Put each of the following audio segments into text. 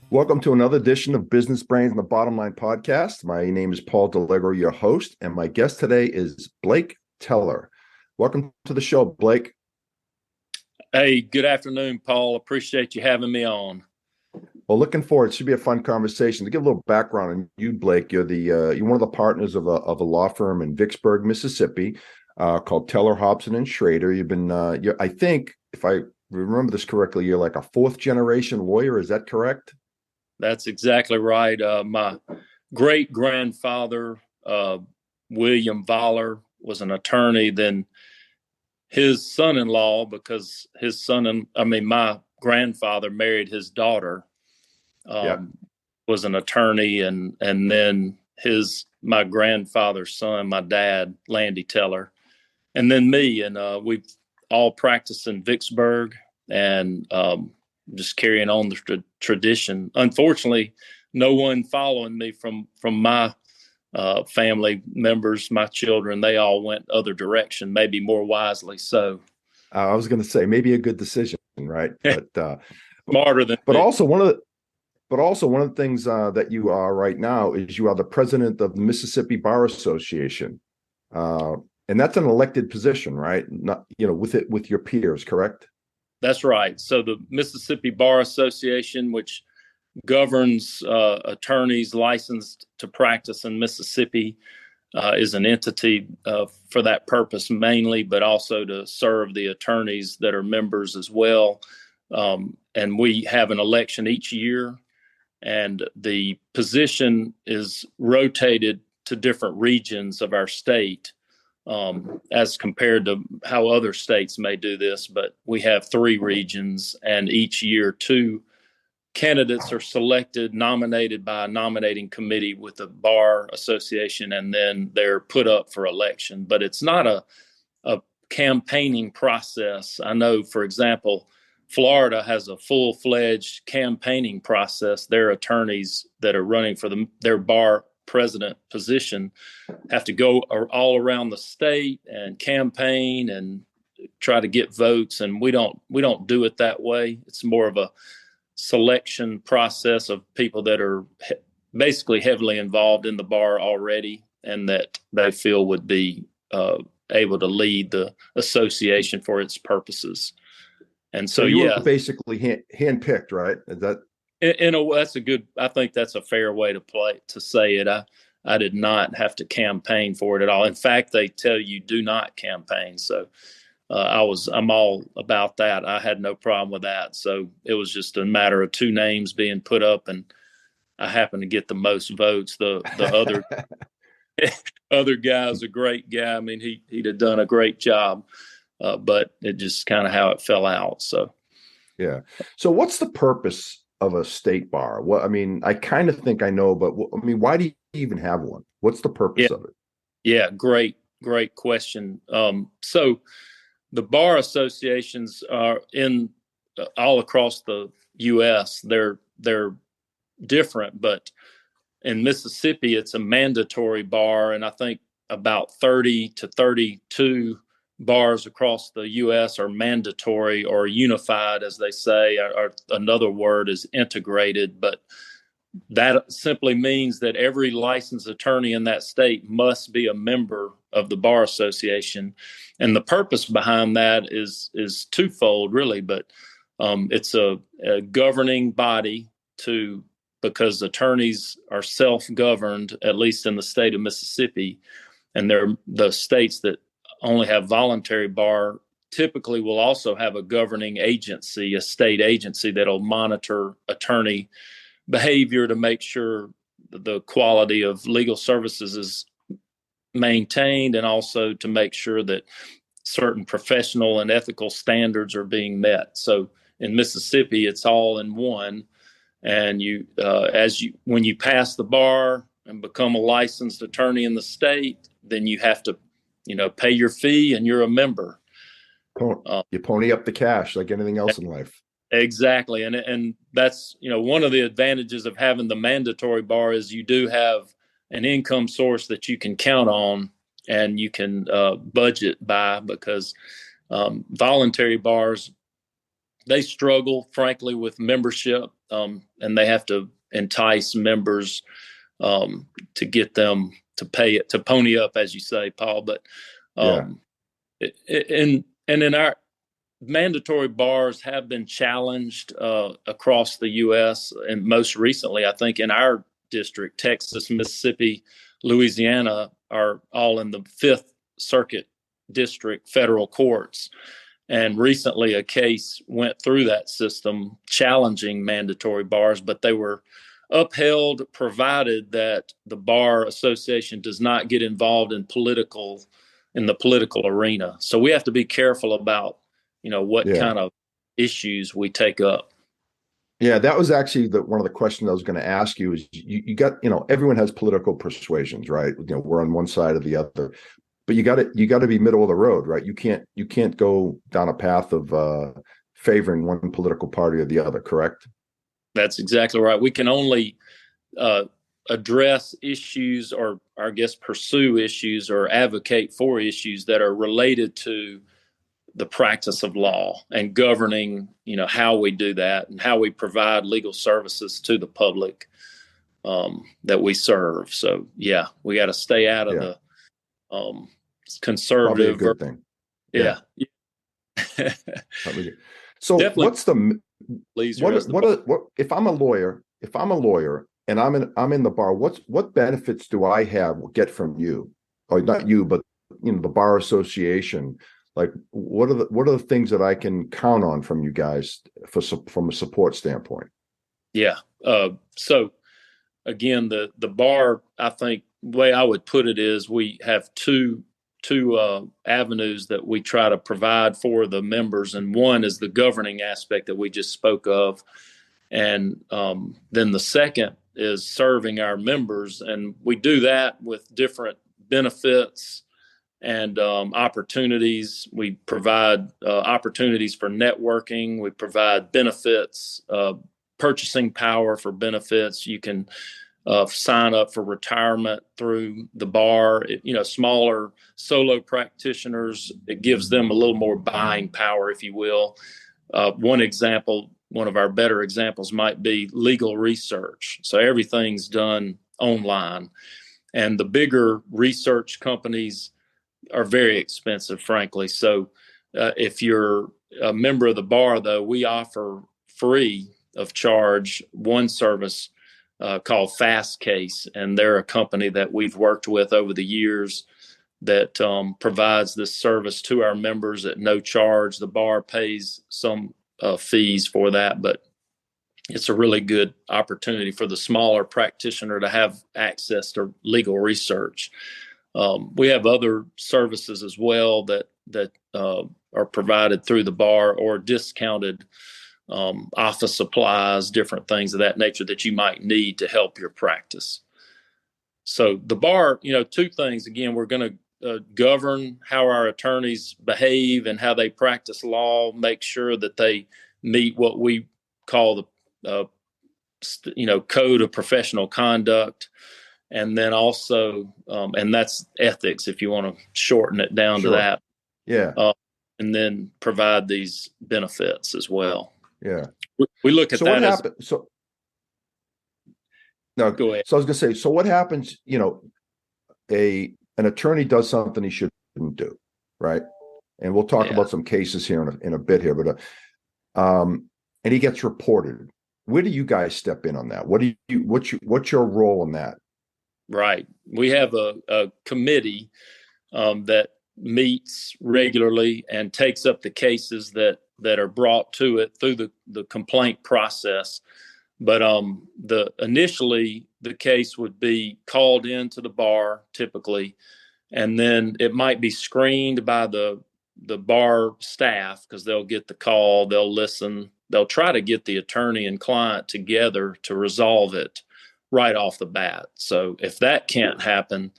Welcome to another edition of Business Brains and the Bottom Line podcast. My name is Paul DeLegro, your host, and my guest today is Blake Teller. Welcome to the show, Blake. Hey, good afternoon, Paul. Appreciate you having me on. Well, looking forward. It should be a fun conversation. To give a little background on you, Blake, you're one of the partners of a law firm in Vicksburg, Mississippi, called Teller, Hopson and Schrader. You've been, I think, if I remember this correctly, you're like a fourth generation lawyer. Is that correct? That's exactly right. My great-grandfather, William Voller, was an attorney. Then his son-in-law, because my grandfather married his daughter, was an attorney. And then my grandfather's son, my dad, Landy Teller, and then me. And we've all practiced in Vicksburg and just carrying on the tradition. Unfortunately, no one following me from my family members, my children. They all went other direction, maybe more wisely so. I was going to say maybe a good decision, right? But smarter than. But also one of the things that you are right now is you are the president of the Mississippi Bar Association, and that's an elected position, right? Not with your peers, correct? That's right. So the Mississippi Bar Association, which governs attorneys licensed to practice in Mississippi, is an entity for that purpose mainly, but also to serve the attorneys that are members as well. And we have an election each year, and the position is rotated to different regions of our state. As compared to how other states may do this, but we have 3 regions, and each year 2 candidates are selected, nominated by a nominating committee with the Bar Association, and then they're put up for election. But it's not a campaigning process. I know, for example, Florida has a full-fledged campaigning process. Their attorneys that are running for their bar president position have to go all around the state and campaign and try to get votes, and we don't do it that way. It's more of a selection process of people that are basically heavily involved in the bar already and that they feel would be able to lead the association for its purposes. And so you were basically handpicked, right? Is that I think that's a fair way to say it. I did not have to campaign for it at all. In fact, they tell you do not campaign. So I'm all about that. I had no problem with that. So it was just a matter of 2 names being put up, and I happened to get the most votes. The other guy's a great guy. I mean, he'd have done a great job, but it just kind of how it fell out. So yeah. So what's the purpose of a state bar? Well, I mean, I kind of think I know, but I mean, why do you even have one? What's the purpose of it? Yeah, great question. So the bar associations are in all across the U.S. They're different, but in Mississippi, it's a mandatory bar, and I think about 30 to 32 bars across the U.S. are mandatory or unified, as they say, or another word is integrated. But that simply means that every licensed attorney in that state must be a member of the Bar Association. And the purpose behind that is twofold, really. But it's a governing body because attorneys are self-governed, at least in the state of Mississippi, and they're the states that only have voluntary bar typically will also have a governing agency, a state agency that'll monitor attorney behavior to make sure the quality of legal services is maintained, and also to make sure that certain professional and ethical standards are being met. So in Mississippi, it's all in one. And when you pass the bar and become a licensed attorney in the state, then you have to, pay your fee, and you're a member. You pony up the cash like anything else in life. Exactly. And that's, one of the advantages of having the mandatory bar is you do have an income source that you can count on and you can budget by, because voluntary bars, they struggle, frankly, with membership, and they have to entice members to get them to pay it, to pony up, as you say, Paul. But Yeah. And in our mandatory bars have been challenged across the U.S. and most recently, I think in our district, Texas, Mississippi, Louisiana are all in the Fifth Circuit District federal courts. And recently, a case went through that system challenging mandatory bars, but they were upheld, provided that the Bar Association does not get involved in the political arena. So we have to be careful about, what Yeah. kind of issues we take up. Yeah, that was actually one of the questions I was going to ask you. Is you got, everyone has political persuasions, right? We're on one side or the other, but you got to be middle of the road, right? You can't go down a path of favoring one political party or the other, correct? That's exactly right. We can only address issues, or I guess pursue issues or advocate for issues that are related to the practice of law and governing, how we do that and how we provide legal services to the public that we serve. So yeah, we got to stay out of the conservative. Probably a good thing. Yeah. So definitely. what's what if I'm a lawyer and I'm in the bar, what benefits do I get from you? Or not you, but the Bar Association. Like, what are the things that I can count on from you guys from a support standpoint? Yeah. So again, the bar, I think the way I would put it is we have two avenues that we try to provide for the members, and one is the governing aspect that we just spoke of, and then the second is serving our members, and we do that with different benefits and opportunities. We provide opportunities for networking. We provide benefits, purchasing power for benefits. You can sign up for retirement through the bar. Smaller solo practitioners, it gives them a little more buying power, if you will. One of our better examples might be legal research. So everything's done online. And the bigger research companies are very expensive, frankly. So if you're a member of the bar, though, we offer free of charge one service called Fast Case, and they're a company that we've worked with over the years that provides this service to our members at no charge. The bar pays some fees for that, but it's a really good opportunity for the smaller practitioner to have access to legal research. We have other services as well that are provided through the bar, or discounted office supplies, different things of that nature that you might need to help your practice. So the bar, two things. Again, we're going to govern how our attorneys behave and how they practice law, make sure that they meet what we call the code of professional conduct. And then also, and that's ethics, if you want to shorten it down to that. Yeah. And then provide these benefits as well. Yeah. We look at so that what as... happened? So, no, go ahead. So I was going to say, so what happens, an attorney does something he shouldn't do, right? And we'll talk about some cases here in a bit here, but and he gets reported. Where do you guys step in on that? What's your role in that? Right. We have a committee that meets regularly and takes up the cases that are brought to it through the complaint process. But initially the case would be called into the bar typically, and then it might be screened by the bar staff, because they'll get the call, they'll listen, they'll try to get the attorney and client together to resolve it right off the bat. So if that can't happen,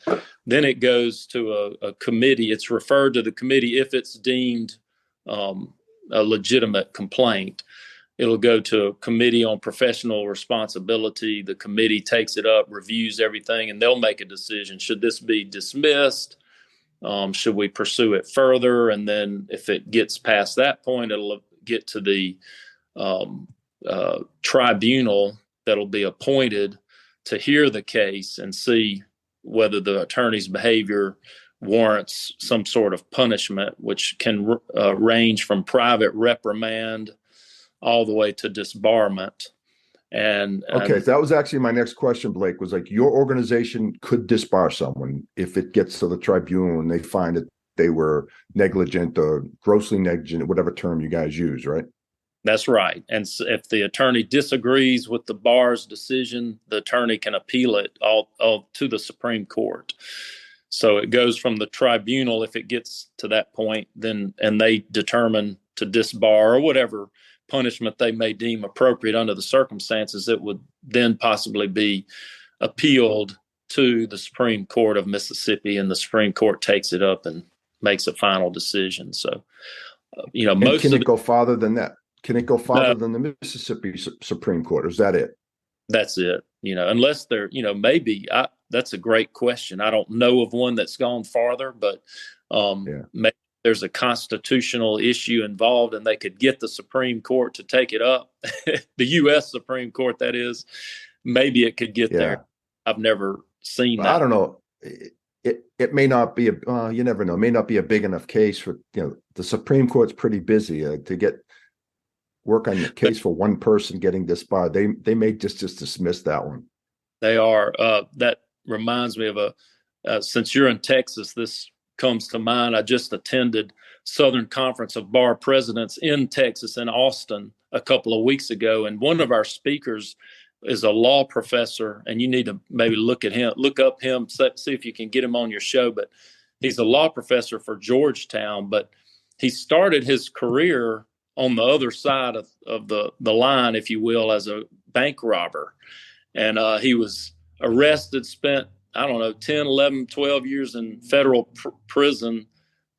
then it goes to a committee. It's referred to the committee if it's deemed a legitimate complaint. it'll go to a committee on professional responsibility. The committee takes it up, reviews everything, and they'll make a decision. Should this be dismissed? Should we pursue it further? And then if it gets past that point, it'll get to the tribunal that'll be appointed to hear the case and see whether the attorney's behavior warrants some sort of punishment, which can range from private reprimand all the way to disbarment. And okay, so that was actually my next question, Blake, was like, your organization could disbar someone if it gets to the tribunal and they find that they were negligent or grossly negligent, whatever term you guys use, right? That's right. And if the attorney disagrees with the bar's decision, the attorney can appeal it all to the Supreme Court. So it goes from the tribunal, if it gets to that point, then, and they determine to disbar or whatever punishment they may deem appropriate under the circumstances, it would then possibly be appealed to the Supreme Court of Mississippi, and the Supreme Court takes it up and makes a final decision. So, most can it go farther than that? Can it go farther than the Mississippi Supreme Court? Or is that it? That's it. Unless they're, maybe that's a great question. I don't know of one that's gone farther, but maybe there's a constitutional issue involved and they could get the Supreme Court to take it up. The U.S. Supreme Court, that is. Maybe it could get there. I've never seen that. I don't know. It may not be you never know. It may not be a big enough case for, the Supreme Court's pretty busy to work on the case for one person getting disbarred. They may just dismiss that one. They are. That reminds me of since you're in Texas, this comes to mind. I just attended Southern Conference of Bar Presidents in Texas, in Austin, a couple of weeks ago. And one of our speakers is a law professor, and you need to maybe look up him, see if you can get him on your show. But he's a law professor for Georgetown, but he started his career on the other side of the line, if you will, as a bank robber. And he was arrested, spent, 10, 11, 12 years in federal prison,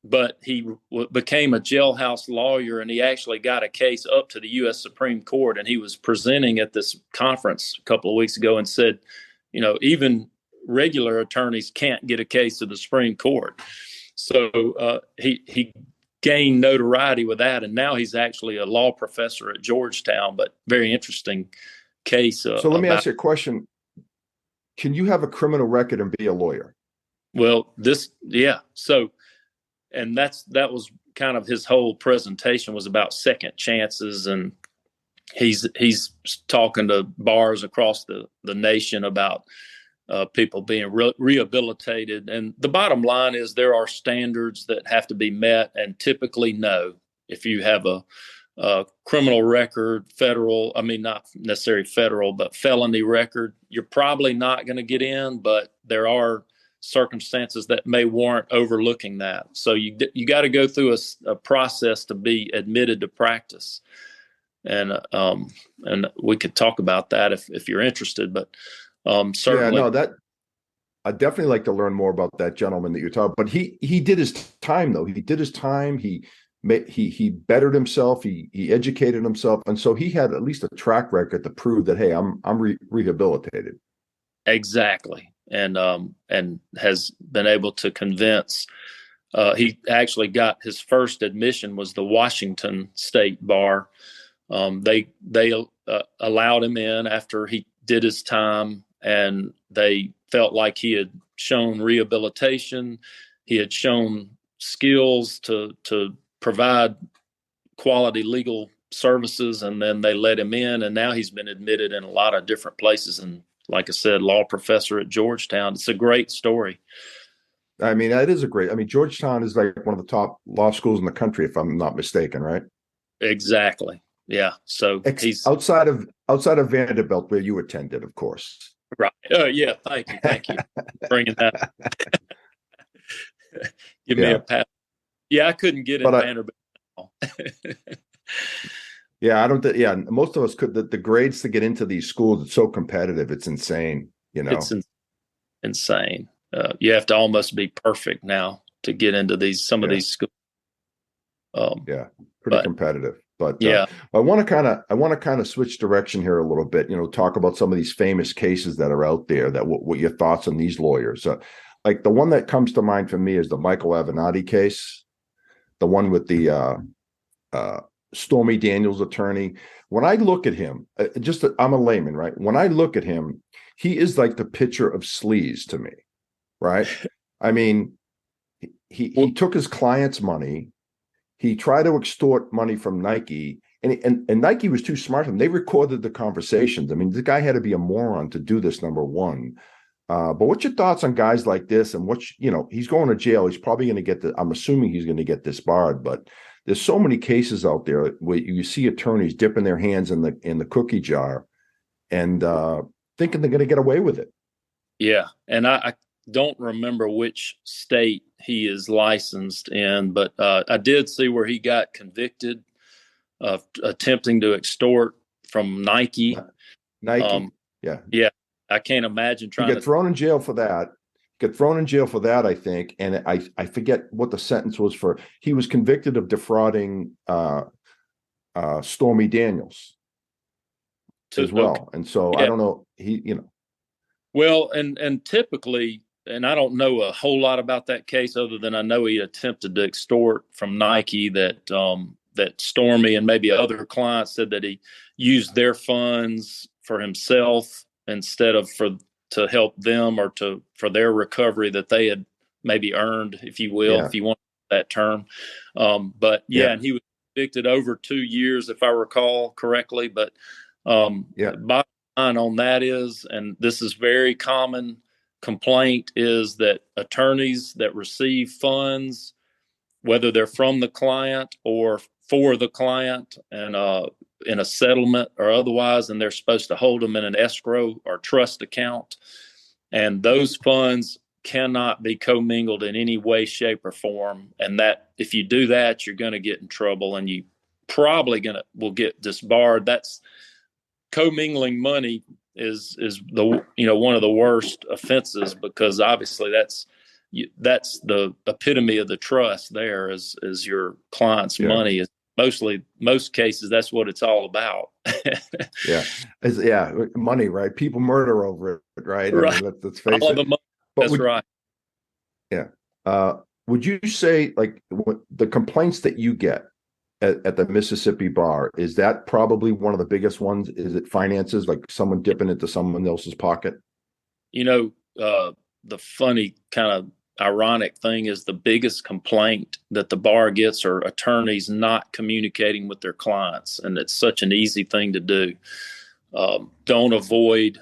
but he became a jailhouse lawyer, and he actually got a case up to the U.S. Supreme Court. And he was presenting at this conference a couple of weeks ago and said, even regular attorneys can't get a case to the Supreme Court. So he gained notoriety with that, and now he's actually a law professor at Georgetown. But very interesting case. So let me ask you a question. Can you have a criminal record and be a lawyer? Well, So, and that was kind of his whole presentation was about second chances, and he's talking to bars across the nation about people being rehabilitated. And the bottom line is there are standards that have to be met, and typically no. If you have a criminal record, not necessarily federal, but felony record, you're probably not going to get in, but there are circumstances that may warrant overlooking that. So you got to go through a process to be admitted to practice. And we could talk about that if you're interested, but certainly. Yeah, no, I'd definitely like to learn more about that gentleman that you're talking about. But he did his time, though. He did his time. He bettered himself. He educated himself, and so he had at least a track record to prove that, hey, I'm rehabilitated. Exactly, and has been able to convince. He actually got his first admission was the Washington State Bar. They allowed him in after he did his time, and they felt like he had shown rehabilitation. He had shown skills to provide quality legal services, and then they let him in, and now he's been admitted in a lot of different places. And like I said, law professor at Georgetown. It's a great story. That is Georgetown is like one of the top law schools in the country, if I'm not mistaken, right? Exactly. Yeah. So he's outside of Vanderbilt, where you attended, of course. Right. Yeah. Thank you. Bringing that. Give me a pat. Yeah, I couldn't get in Vanderbilt. I don't. Most of us could. The grades to get into these schools, it's so competitive. It's insane. It's insane. You have to almost be perfect now to get into some of these schools. Pretty competitive. But Yeah. I want to kind of switch direction here a little bit. Talk about some of these famous cases that are out there. That what your thoughts on these lawyers? Like the one that comes to mind for me is the Michael Avinatti case, the one with the uh, Stormy Daniels attorney. When I look at him, I'm a layman, right? When I look at him, he is like the picture of sleaze to me, right? I mean, he took his client's money. He tried to extort money from Nike, and Nike was too smart for him. They recorded the conversations. I mean, the guy had to be a moron to do this, number one. But what's your thoughts on guys like this? And he's going to jail. He's probably going to I'm assuming he's going to get disbarred, but there's so many cases out there where you see attorneys dipping their hands in the cookie jar and thinking they're going to get away with it. Yeah. And I don't remember which state he is licensed in, but I did see where he got convicted of attempting to extort from Nike. Nike. Yeah. Yeah. I can't imagine trying to get thrown in jail for that. I think. And I forget what the sentence was for. He was convicted of defrauding Stormy Daniels as well. Okay. And so yeah. I don't know. Well, and typically, and I don't know a whole lot about that case other than I know he attempted to extort from Nike that Stormy and maybe other clients said that he used their funds for himself instead of to help them or for their recovery that they had maybe earned, if you will, if you want that term. But and he was convicted over 2 years, if I recall correctly. But bottom line on that is, and this is very common complaint, is that attorneys that receive funds, whether they're from the client or for the client and in a settlement or otherwise, and they're supposed to hold them in an escrow or trust account. And those funds cannot be commingled in any way, shape, or form. And that if you do that, you're going to get in trouble, and you probably will get disbarred. That's commingling money is the one of the worst offenses, because obviously that's the epitome of the trust. There is your client's money. Is most cases that's what it's all about. Money, right? People murder over it, right? Right. I mean, let's face all it. The money. That's right. Yeah. Would you say, like, the complaints that you get at the Mississippi bar, is that probably one of the biggest ones? Is it finances, like someone dipping into someone else's pocket? The funny kind of ironic thing is the biggest complaint that the bar gets are attorneys not communicating with their clients. And it's such an easy thing to do. Don't avoid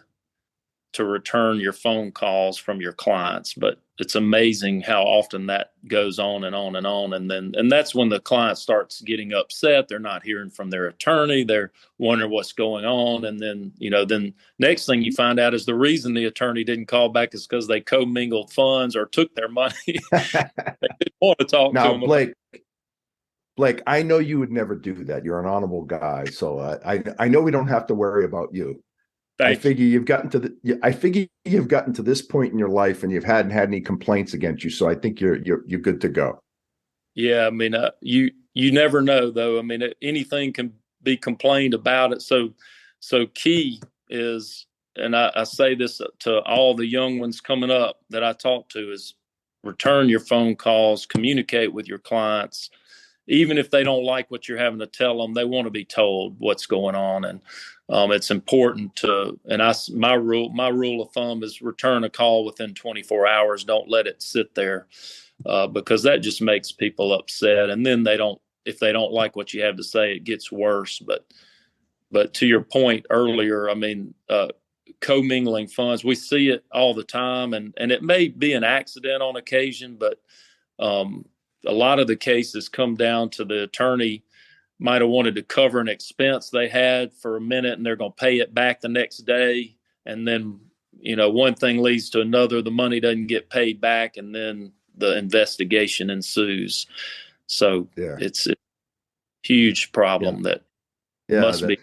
to return your phone calls from your clients, but it's amazing how often that goes on and on and on. And that's when the client starts getting upset. They're not hearing from their attorney. They're wondering what's going on. And then next thing you find out is the reason the attorney didn't call back is because they commingled funds or took their money. They didn't want to talk to them. Now, Blake, I know you would never do that. You're an honorable guy. So I know we don't have to worry about you. I figure you've gotten to this point in your life, and you hadn't had any complaints against you. So I think you're good to go. Yeah, I mean, you never know, though. I mean, anything can be complained about. It so key is, and I say this to all the young ones coming up that I talk to, is return your phone calls, communicate with your clients. Even if they don't like what you're having to tell them, they want to be told what's going on. And it's important to, and my rule of thumb is return a call within 24 hours. Don't let it sit there, because that just makes people upset. And then if they don't like what you have to say, it gets worse. But to your point earlier, I mean, commingling funds, we see it all the time, and it may be an accident on occasion, but a lot of the cases come down to the attorney might have wanted to cover an expense they had for a minute, and they're going to pay it back the next day. And then, one thing leads to another. The money doesn't get paid back, and then the investigation ensues. So it's a huge problem that must be.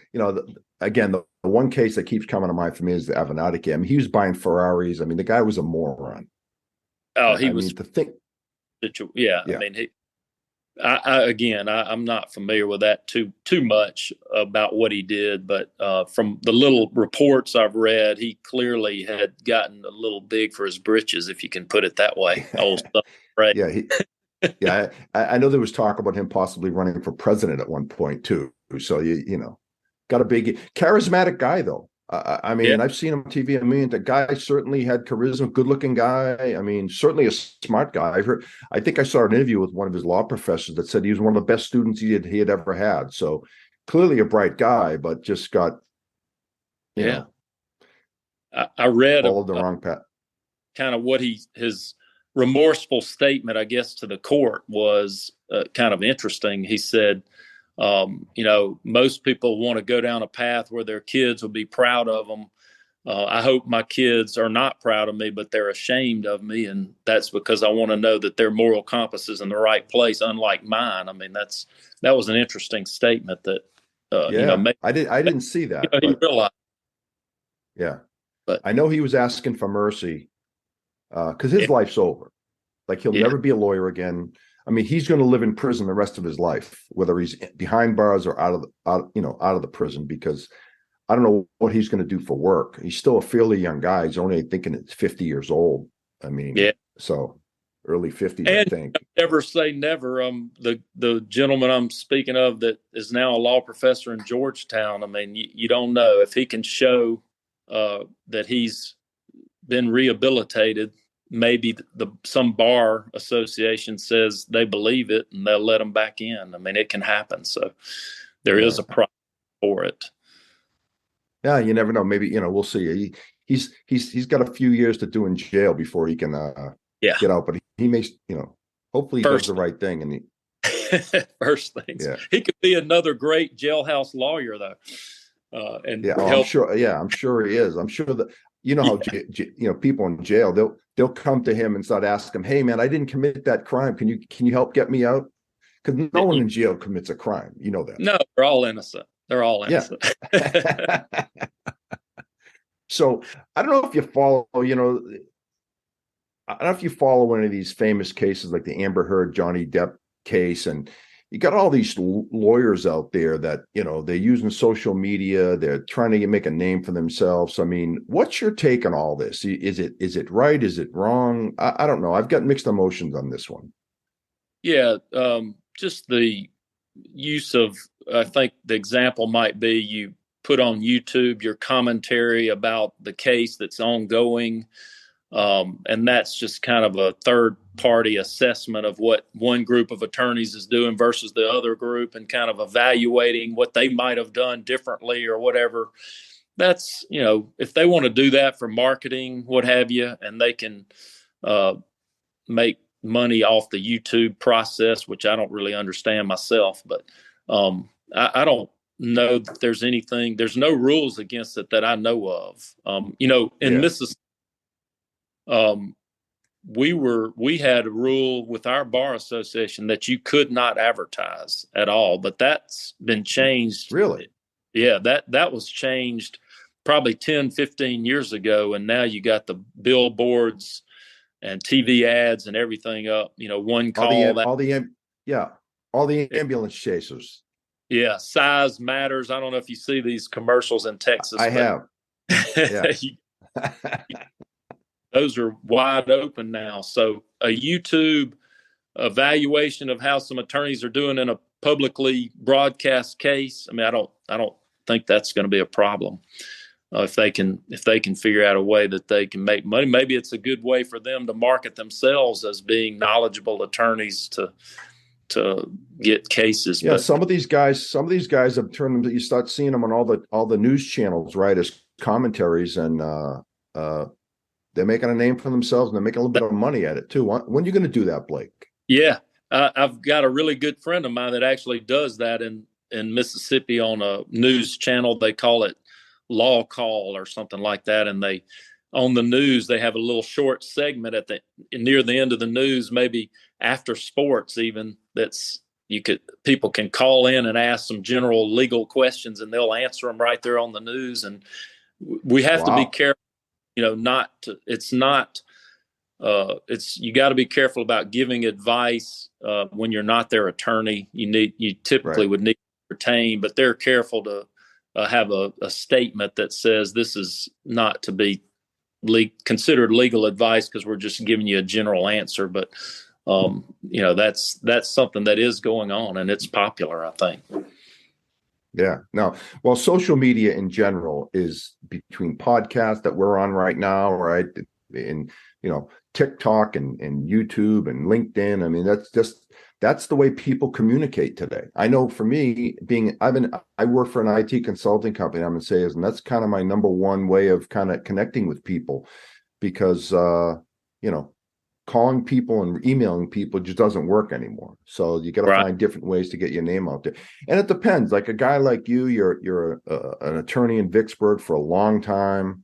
Again, the one case that keeps coming to mind for me is the Avenatti case. I mean, he was buying Ferraris. I mean, the guy was a moron. Oh, he was. I mean, to think. Yeah. I mean, I'm not familiar with that too much about what he did, but from the little reports I've read, he clearly had gotten a little big for his britches, if you can put it that way. Old stuff, right? Yeah, yeah. I know there was talk about him possibly running for president at one point too. So you know, got a big charismatic guy though. I Yeah, mean, I've seen him on TV. I mean, the guy certainly had charisma, good-looking guy. I mean, certainly a smart guy. I think I saw an interview with one of his law professors that said he was one of the best students he had ever had. So clearly a bright guy, but just got, you yeah. know, I read followed the wrong path. kind of what his remorseful statement, I guess, to the court was kind of interesting. He said, most people want to go down a path where their kids will be proud of them. I hope my kids are not proud of me, but they're ashamed of me, and that's because I want to know that their moral compass is in the right place, unlike mine. I mean, that was an interesting statement that Yeah, maybe, I didn't see that, he but realized. yeah, But I know he was asking for mercy because his yeah, life's over. Like he'll yeah, never be a lawyer again. I mean, he's going to live in prison the rest of his life, whether he's behind bars or out of the prison, because I don't know what he's going to do for work. He's still a fairly young guy. He's only thinking it's 50 years old. I mean, yeah. so early 50s, I And think. never say never. The gentleman I'm speaking of that is now a law professor in Georgetown. I mean, you don't know if he can show that he's been rehabilitated. Maybe some bar association says they believe it and they'll let him back in. I mean, it can happen. So there is Yeah. a price for it. Yeah, you never know. Maybe, we'll see. He's got a few years to do in jail before he can Yeah. get out, but he may, hopefully he does First, the right thing. And first things. yeah. He could be another great jailhouse lawyer, though, and Yeah, I'm help. sure. Yeah, I'm sure he is. I'm sure that how people in jail they'll come to him and start asking him, "Hey, man, I didn't commit that crime. Can you help get me out?" Because no one in jail commits a crime. You know that. No, they're all innocent. They're all Yeah. innocent. So I don't know if you follow. I don't know if you follow any of these famous cases like the Amber Heard Johnny Depp case, and you got all these lawyers out there that they're using social media, they're trying to make a name for themselves. I mean, what's your take on all this? Is it right? Is it wrong? I don't know. I've got mixed emotions on this one. Yeah, just the use of, I think the example might be you put on YouTube your commentary about the case that's ongoing. And that's just kind of a third party assessment of what one group of attorneys is doing versus the other group, and kind of evaluating what they might have done differently or whatever. That's, if they want to do that for marketing, what have you, and they can make money off the YouTube process, which I don't really understand myself, but I don't know that there's no rules against it that I know of. In Yeah. Mississippi, um, we had a rule with our bar association that you could not advertise at all, but that's been changed. Really? Yeah, that was changed probably 10-15 years ago, and now you got the billboards and TV ads and everything up, one All the call that. all the yeah, all the ambulance chasers. Yeah, size matters. I don't know if you see these commercials in Texas, I but have. Yeah. those are wide open now. So a YouTube evaluation of how some attorneys are doing in a publicly broadcast case, I mean, I don't think that's going to be a problem. If they can figure out a way that they can make money, maybe it's a good way for them to market themselves as being knowledgeable attorneys to get cases. Yeah, But some of these guys have turned them. You start seeing them on all the news channels, right, as commentaries, and they're making a name for themselves, and they're making a little bit of money at it too. When are you going to do that, Blake? yeah, I've got a really good friend of mine that actually does that in Mississippi on a news channel. They call it Law Call or something like that, and they on the news they have a little short segment near the end of the news, maybe after sports even, people can call in and ask some general legal questions, and they'll answer them right there on the news. And we have to be Wow. careful, it's not it's you got to be careful about giving advice when you're not their attorney. You typically Right. would need to retain, but they're careful to have a statement that says this is not to be considered legal advice because we're just giving you a general answer. But that's something that is going on, and it's popular, I think. Yeah. No. Well, social media in general is between podcasts that we're on right now, right? And TikTok and YouTube and LinkedIn. I mean, that's the way people communicate today. I know for me, I work for an IT consulting company, I'm in sales, and that's kind of my number one way of kind of connecting with people because calling people and emailing people just doesn't work anymore. So you got to Right. find different ways to get your name out there. And it depends. Like a guy like you're an attorney in Vicksburg for a long time.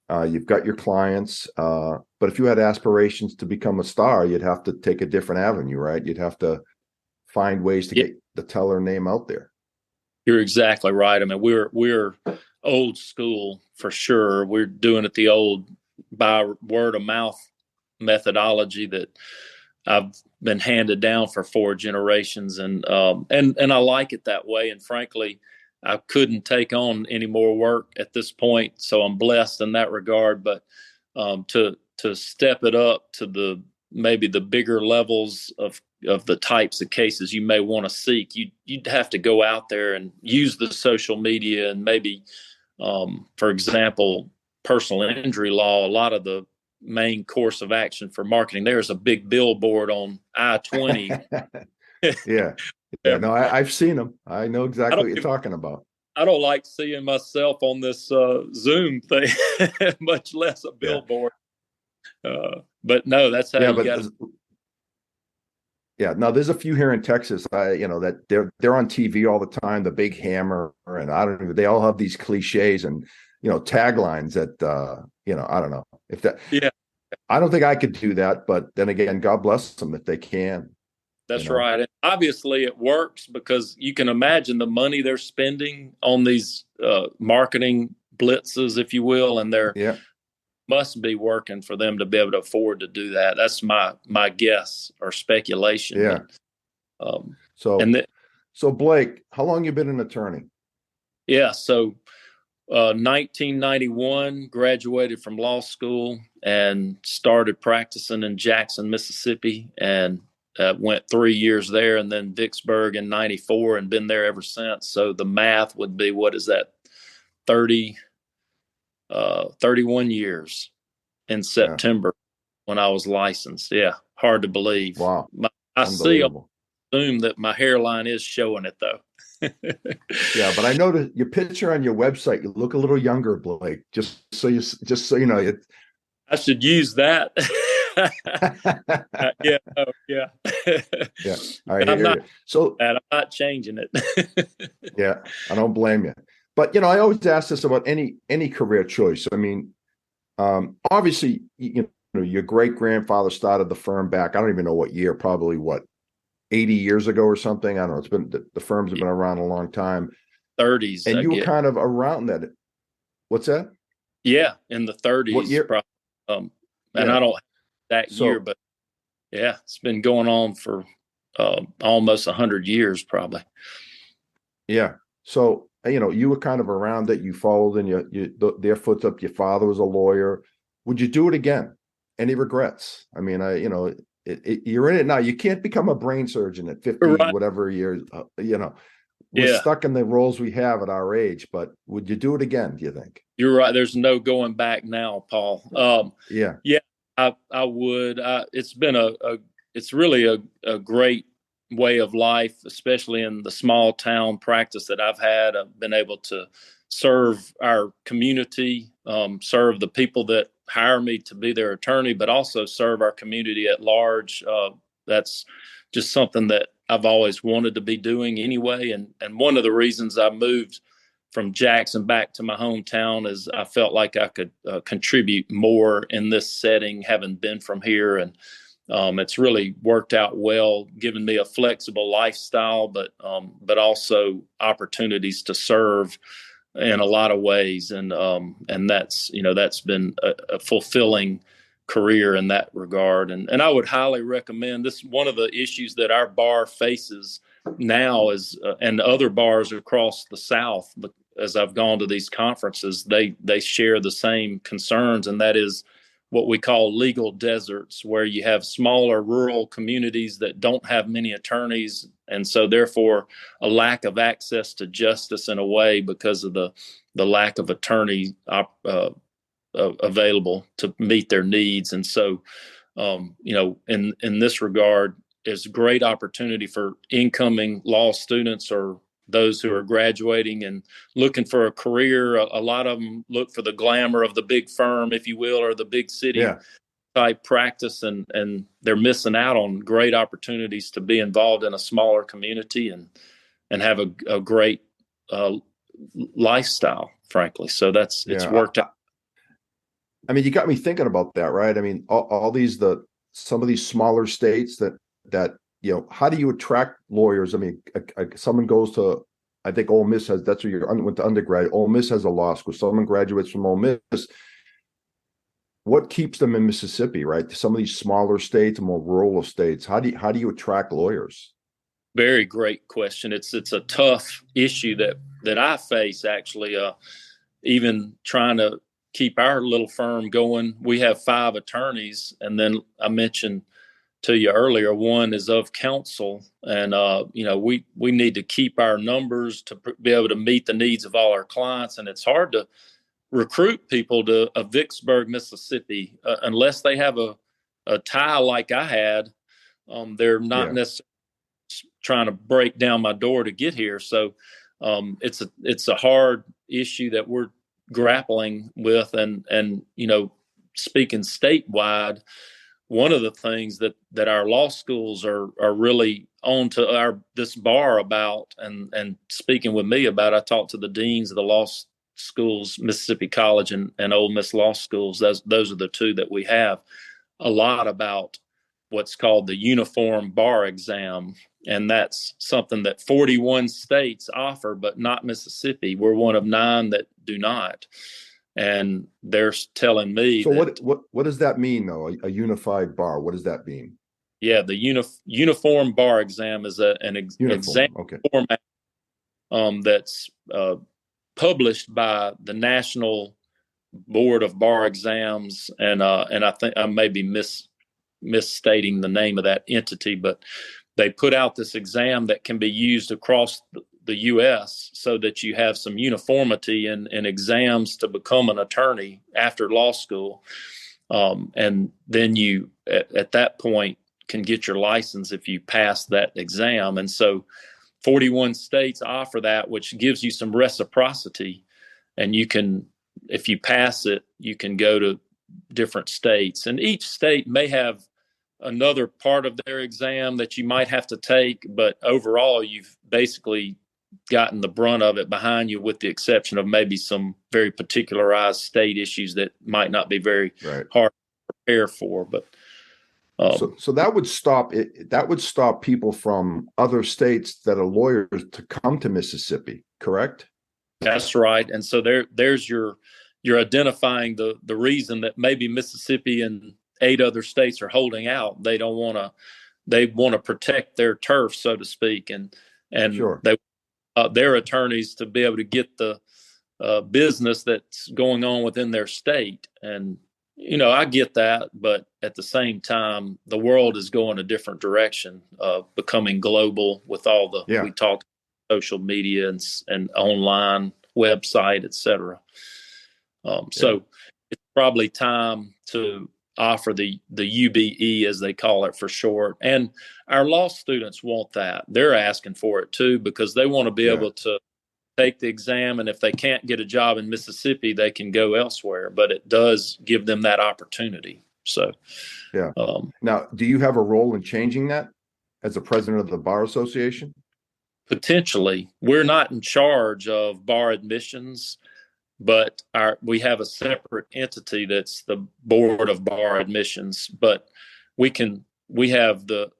You've got your clients. But if you had aspirations to become a star, you'd have to take a different avenue, right? You'd have to find ways to get the Teller name out there. You're exactly right. I mean, we're old school for sure. We're doing it the old by word of mouth methodology that I've been handed down for 4 generations, and I like it that way. And frankly, I couldn't take on any more work at this point, so I'm blessed in that regard. But to step it up to maybe the bigger levels of the types of cases you may want to seek, you'd have to go out there and use the social media and maybe, for example, personal injury law. A lot of the main course of action for marketing there's a big billboard on I-20. Yeah. No, I've seen them. I know exactly what you're talking about. I don't like seeing myself on this Zoom thing, much less a billboard. But no, that's how you got to. Yeah, no, there's a few here in Texas, that they're on TV all the time, the big hammer, and I don't know, they all have these cliches and, taglines that, I don't know if that, yeah, I don't think I could do that, but then again, God bless them if they can. That's right. And obviously it works because you can imagine the money they're spending on these marketing blitzes, if you will, and they're must be working for them to be able to afford to do that. That's my guess or speculation. Yeah. But, so Blake, how long you been an attorney? Yeah. So 1991, graduated from law school and started practicing in Jackson, Mississippi, and went 3 years there, and then Vicksburg in 94, and been there ever since. So the math would be, what is that? 31 years in September when I was licensed. Yeah. Hard to believe. Wow. I see on Zoom that my hairline is showing it though. Yeah, but I noticed your picture on your website, you look a little younger, Blake. Just so you know it. I should use that. Yeah. Yeah. All right. I'm not changing it. Yeah, I don't blame you. But I always ask this about any career choice. I mean, obviously, your great grandfather started the firm back. I don't even know what year. Probably 80 years ago or something. I don't know. It's been the firms have been around a long time. 30s. And you were kind of around that. What's that? Yeah, in the 30s. What year? And I don't have that year, but yeah, it's been going on for almost 100 years, probably. Yeah. So, you were kind of around that. You followed in their footsteps. Your father was a lawyer. Would you do it again? Any regrets? I mean, you're in it now. You can't become a brain surgeon at 50, whatever years, we're stuck in the roles we have at our age, but would you do it again, do you think? You're right. There's no going back now, Paul. Yeah, I would. It's been it's really a great way of life, especially in the small town practice that I've had. I've been able to serve our community, serve the people that hire me to be their attorney, but also serve our community at large. That's just something that I've always wanted to be doing anyway. And one of the reasons I moved from Jackson back to my hometown is I felt like I could contribute more in this setting, having been from here. And it's really worked out well, giving me a flexible lifestyle, but also opportunities to serve in a lot of ways. And that's been a fulfilling career in that regard. And I would highly recommend this. One of the issues that our bar faces now is, and other bars across the South, as I've gone to these conferences, they share the same concerns, and that is what we call legal deserts, where you have smaller rural communities that don't have many attorneys, and so therefore a lack of access to justice in a way because of the lack of attorney available to meet their needs. And so, in this regard, is great opportunity for incoming law students or those who are graduating and looking for a career. A lot of them look for the glamour of the big firm, if you will, or the big city type practice, and they're missing out on great opportunities to be involved in a smaller community and have a great lifestyle, frankly. So it's worked out. I mean, you got me thinking about that, right? I mean, all these some of these smaller states that how do you attract lawyers? I mean, someone goes to, I think Ole Miss has, that's where you went to undergrad. Ole Miss has a law school. Someone graduates from Ole Miss. What keeps them in Mississippi, right? Some of these smaller states, more rural states. How do you attract lawyers? Very great question. It's a tough issue that I face, actually. Even trying to keep our little firm going. We have 5 attorneys, and then I mentioned to you earlier, one is of counsel, and we need to keep our numbers to be able to meet the needs of all our clients, and it's hard to recruit people to Vicksburg, Mississippi, unless they have a tie like I had. They're not necessarily trying to break down my door to get here. So it's a hard issue that we're grappling with, and speaking statewide, one of the things that our law schools are really on to this bar about, and speaking with me about. I talked to the deans of the law schools, Mississippi College and Ole Miss Law Schools. Those are the 2 that we have, a lot about what's called the uniform bar exam. And that's something that 41 states offer, but not Mississippi. We're one of 9 that do not. And they're telling me. So what does that mean, though? A unified bar? What does that mean? Yeah, the uniform bar exam is an exam format that's published by the National Board of Bar Exams, and I think I may be misstating the name of that entity, but they put out this exam that can be used across the U.S. so that you have some uniformity in exams to become an attorney after law school. And then you, at that point, can get your license if you pass that exam. And so 41 states offer that, which gives you some reciprocity. And you can, if you pass it, you can go to different states. And each state may have another part of their exam that you might have to take, but overall, you've basically gotten the brunt of it behind you, with the exception of maybe some very particularized state issues that might not be very hard to prepare for. But so that would stop it. That would stop people from other states that are lawyers to come to Mississippi, correct? That's right. And so there's you're identifying the reason that maybe Mississippi and 8 other states are holding out. They want to protect their turf, so to speak, and sure. they their attorneys to be able to get the business that's going on within their state. And I get that, but at the same time, the world is going a different direction, becoming global with all the we talked social media and online website, etc. So it's probably time to offer the UBE, as they call it for short. And our law students want that. They're asking for it too, because they want to be able to take the exam, and if they can't get a job in Mississippi, they can go elsewhere, but it does give them that opportunity. So now, do you have a role in changing that as the president of the Bar Association? Potentially. We're not in charge of bar admissions, but we have a separate entity that's the Board of Bar Admissions. But we have the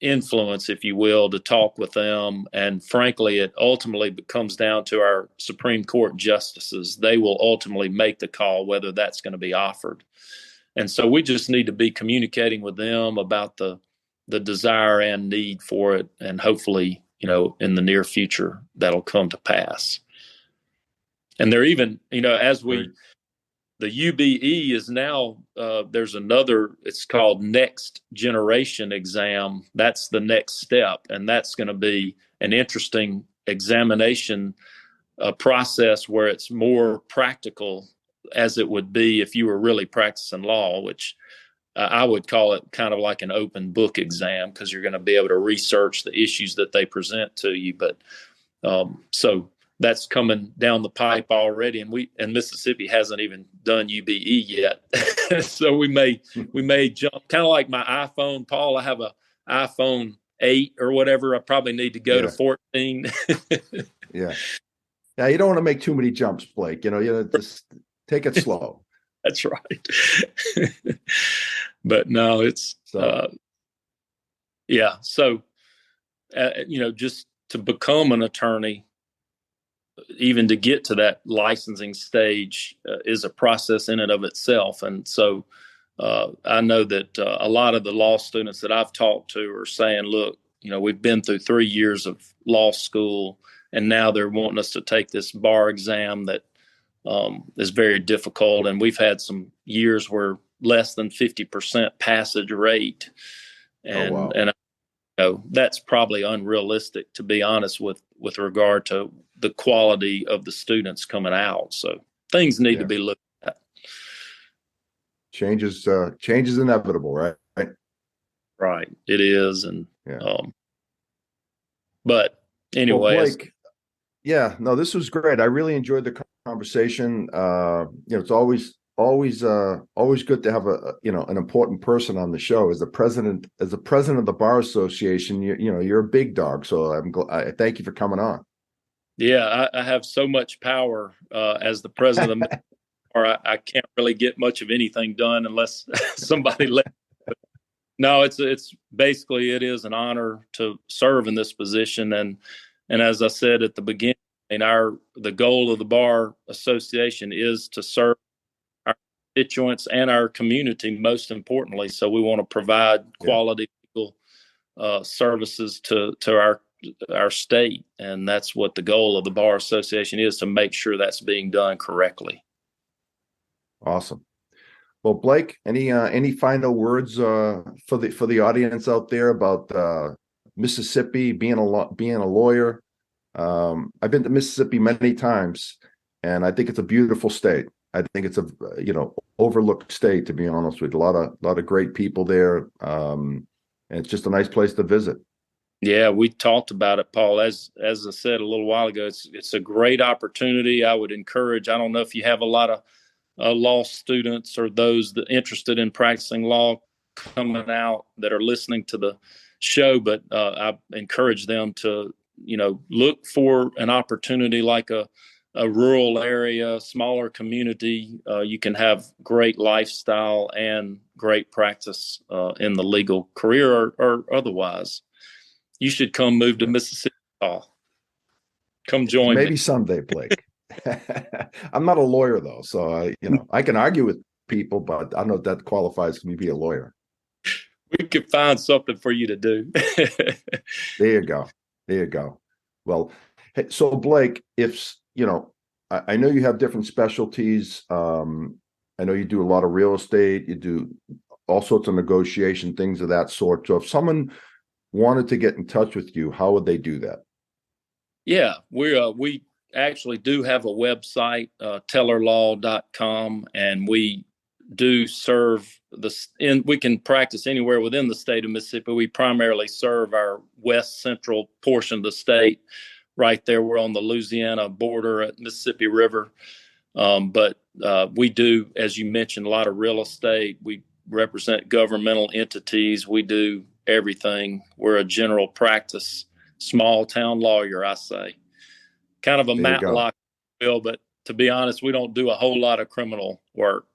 influence, if you will, to talk with them. And frankly, it ultimately comes down to our Supreme Court justices. They will ultimately make the call whether that's going to be offered. And so we just need to be communicating with them about the desire and need for it. And hopefully, in the near future, that'll come to pass. And they're even, the UBE is now, there's another, it's called Next Generation exam. That's the next step. And that's going to be an interesting examination process where it's more practical, as it would be if you were really practicing law, which I would call it kind of like an open book exam, because you're going to be able to research the issues that they present to you. But so that's coming down the pipe already, and Mississippi hasn't even done UBE yet. So we may jump, kind of like my iPhone, Paul. I have a iPhone 8 or whatever. I probably need to go to 14. Yeah. Yeah, you don't want to make too many jumps, Blake. Just take it slow. That's right. But no, it's So, just to become an attorney, even to get to that licensing stage, is a process in and of itself. And so I know that a lot of the law students that I've talked to are saying, look, we've been through 3 years of law school, and now they're wanting us to take this bar exam that is very difficult. And we've had some years where less than 50% passage rate. And, that's probably unrealistic, to be honest, with regard to the quality of the students coming out. So things need to be looked at. Change is inevitable, right? Right. It is. And, but anyway, well, Blake, this was great. I really enjoyed the conversation. It's always good to have an important person on the show. As the president of the Bar Association, you're a big dog. So I thank you for coming on. Yeah, I have so much power as the president of the Bar. I can't really get much of anything done unless somebody lets. No, it's basically, it is an honor to serve in this position, and as I said at the beginning, the goal of the Bar Association is to serve our constituents and our community, most importantly. So we want to provide quality legal services to our state, and that's what the goal of the Bar Association is, to make sure that's being done correctly. Awesome. Well, Blake, any final words for the audience out there about Mississippi, being a lawyer? I've been to Mississippi many times, and I think it's a beautiful state. I think it's a overlooked state, to be honest with you. A lot of great people there, and it's just a nice place to visit. Yeah, we talked about it, Paul. As I said a little while ago, it's a great opportunity. I would encourage. I don't know if you have a lot of law students or those that interested in practicing law coming out that are listening to the show, but I encourage them to look for an opportunity like a rural area, smaller community. You can have great lifestyle and great practice in the legal career or otherwise. You should come move to Mississippi. Come join Maybe me. Someday, Blake. I'm not a lawyer, though, so I can argue with people, but I don't know if that qualifies me to be a lawyer. We could find something for you to do. There you go. Well, hey, so Blake, if I know you have different specialties. I know you do a lot of real estate. You do all sorts of negotiation, things of that sort. So if someone wanted to get in touch with you, how would they do that? Yeah, we actually do have a website, tellerlaw.com, and we do serve we can practice anywhere within the state of Mississippi. We primarily serve our west central portion of the state. Right there, we're on the Louisiana border at Mississippi River. But we do, as you mentioned, a lot of real estate. We represent governmental entities. We do everything. We're a general practice, small town lawyer, I say. Kind of a Matlock, but to be honest, we don't do a whole lot of criminal work.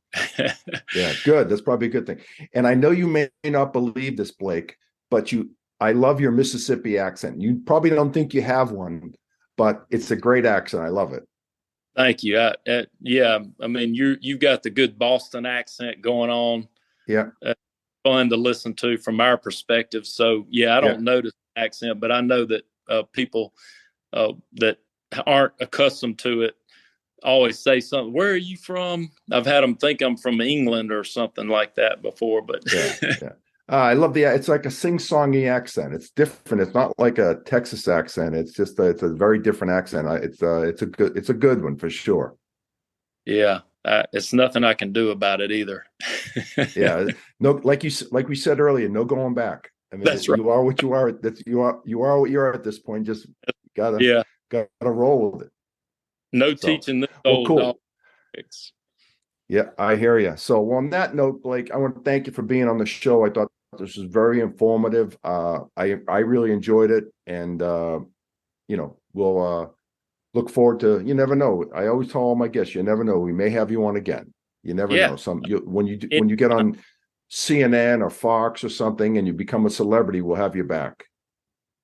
Yeah, good. That's probably a good thing. And I know you may not believe this, Blake, but I love your Mississippi accent. You probably don't think you have one, but it's a great accent. I love it. Thank you. Yeah, I mean, you've got the good Boston accent going on. Yeah. Fun to listen to from our perspective. So yeah, I Yeah. don't notice accent, but I know that people that aren't accustomed to it always say something. Where are you from? I've had them think I'm from England or something like that before. But Yeah. Yeah. I love it's like a sing-songy accent. It's different. It's not like a Texas accent. It's just it's a very different accent. It's a good one for sure. Yeah, it's nothing I can do about it either. Yeah, no, like we said earlier, no going back. I mean, That's right. you are what you are. You are what you are at this point. Just gotta Yeah, gotta roll with it. no So, teaching this well, old dog cool. tricks. Yeah, I hear you. So, on that note, Blake, I want to thank you for being on the show. I thought this was very informative. I really enjoyed it, and we'll look forward to. You never know. I always tell all my guests, you never know. We may have you on again. You never Yeah, know. When you get on CNN or Fox or something, and you become a celebrity, we'll have you back.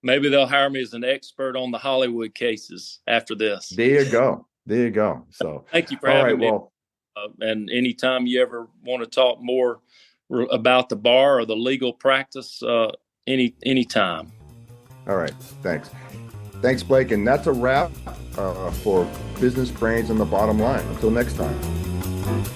maybe they'll hire me as an expert on the Hollywood cases after this. There you go. There you go. So, Thank you for all having right. me. Well, And anytime you ever want to talk more about the bar or the legal practice, anytime. all right. Thanks, Blake. And that's a wrap for Business Brains and the Bottom Line. Until next time.